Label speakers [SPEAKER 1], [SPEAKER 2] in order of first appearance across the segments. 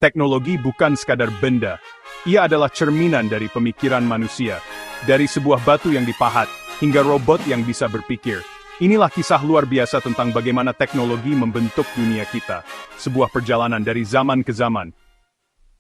[SPEAKER 1] Teknologi bukan sekadar benda. Ia adalah cerminan dari pemikiran manusia. Dari sebuah batu yang dipahat, hingga robot yang bisa berpikir. Inilah kisah luar biasa tentang bagaimana teknologi membentuk dunia kita. Sebuah perjalanan dari zaman ke zaman.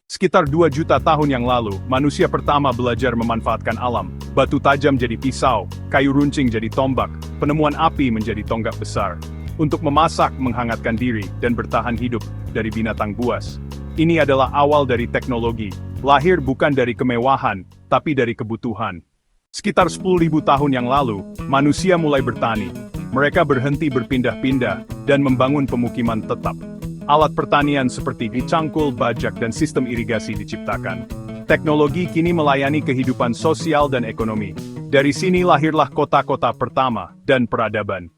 [SPEAKER 1] Sekitar 2 juta tahun yang lalu, manusia pertama belajar memanfaatkan alam. Batu tajam jadi pisau, kayu runcing jadi tombak, penemuan api menjadi tonggak besar. Untuk memasak, menghangatkan diri, dan bertahan hidup dari binatang buas. Ini adalah awal dari teknologi, lahir bukan dari kemewahan, tapi dari kebutuhan. Sekitar 10.000 tahun yang lalu, manusia mulai bertani. Mereka berhenti berpindah-pindah, dan membangun pemukiman tetap. Alat pertanian seperti cangkul, bajak, dan sistem irigasi diciptakan. Teknologi kini melayani kehidupan sosial dan ekonomi. Dari sini lahirlah kota-kota pertama, dan peradaban.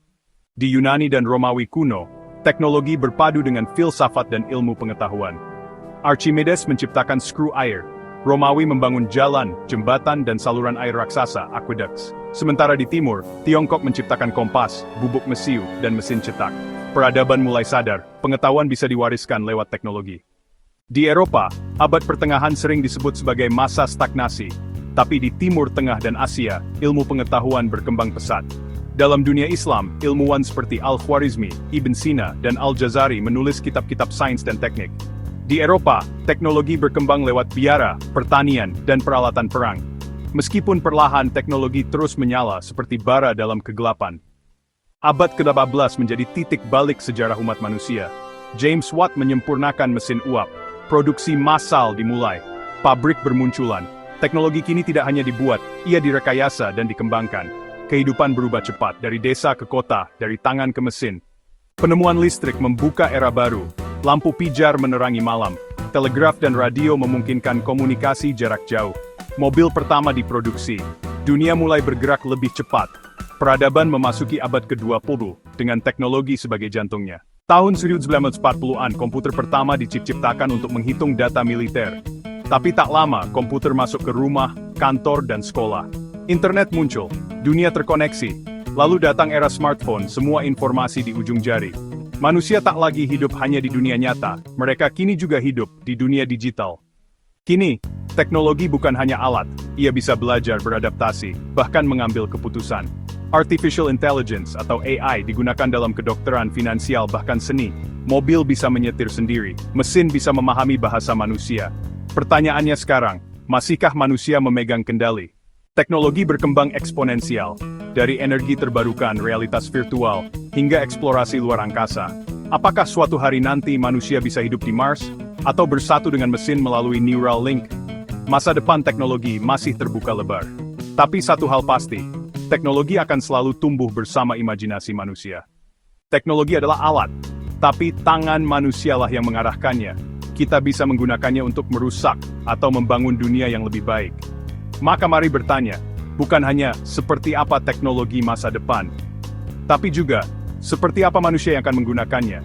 [SPEAKER 1] Di Yunani dan Romawi kuno, teknologi berpadu dengan filsafat dan ilmu pengetahuan. Archimedes menciptakan skru air, Romawi membangun jalan, jembatan, dan saluran air raksasa, aqueducts. Sementara di timur, Tiongkok menciptakan kompas, bubuk mesiu, dan mesin cetak. Peradaban mulai sadar, pengetahuan bisa diwariskan lewat teknologi. Di Eropa, abad pertengahan sering disebut sebagai masa stagnasi. Tapi di Timur Tengah dan Asia, ilmu pengetahuan berkembang pesat. Dalam dunia Islam, ilmuwan seperti Al-Khwarizmi, Ibn Sina, dan Al-Jazari menulis kitab-kitab sains dan teknik. Di Eropa, teknologi berkembang lewat biara, pertanian, dan peralatan perang. Meskipun perlahan teknologi terus menyala seperti bara dalam kegelapan. Abad ke-18 menjadi titik balik sejarah umat manusia. James Watt menyempurnakan mesin uap. Produksi massal dimulai. Pabrik bermunculan. Teknologi kini tidak hanya dibuat, ia direkayasa dan dikembangkan. Kehidupan berubah cepat, dari desa ke kota, dari tangan ke mesin. Penemuan listrik membuka era baru. Lampu pijar menerangi malam. Telegraf dan radio memungkinkan komunikasi jarak jauh. Mobil pertama diproduksi. Dunia mulai bergerak lebih cepat. Peradaban memasuki abad ke-20 dengan teknologi sebagai jantungnya. Tahun 1940-an komputer pertama diciptakan untuk menghitung data militer. Tapi tak lama komputer masuk ke rumah, kantor, dan sekolah. Internet muncul, dunia terkoneksi. Lalu datang era smartphone, semua informasi di ujung jari. Manusia tak lagi hidup hanya di dunia nyata, mereka kini juga hidup di dunia digital. Kini, teknologi bukan hanya alat, ia bisa belajar beradaptasi, bahkan mengambil keputusan. Artificial Intelligence atau AI digunakan dalam kedokteran, finansial, bahkan seni. Mobil bisa menyetir sendiri, mesin bisa memahami bahasa manusia. Pertanyaannya sekarang, masihkah manusia memegang kendali? Teknologi berkembang eksponensial, dari energi terbarukan, realitas virtual, hingga eksplorasi luar angkasa. Apakah suatu hari nanti manusia bisa hidup di Mars, atau bersatu dengan mesin melalui Neuralink? Masa depan teknologi masih terbuka lebar. Tapi satu hal pasti, teknologi akan selalu tumbuh bersama imajinasi manusia. Teknologi adalah alat, tapi tangan manusialah yang mengarahkannya. Kita bisa menggunakannya untuk merusak, atau membangun dunia yang lebih baik. Maka mari bertanya, bukan hanya seperti apa teknologi masa depan, tapi juga seperti apa manusia yang akan menggunakannya.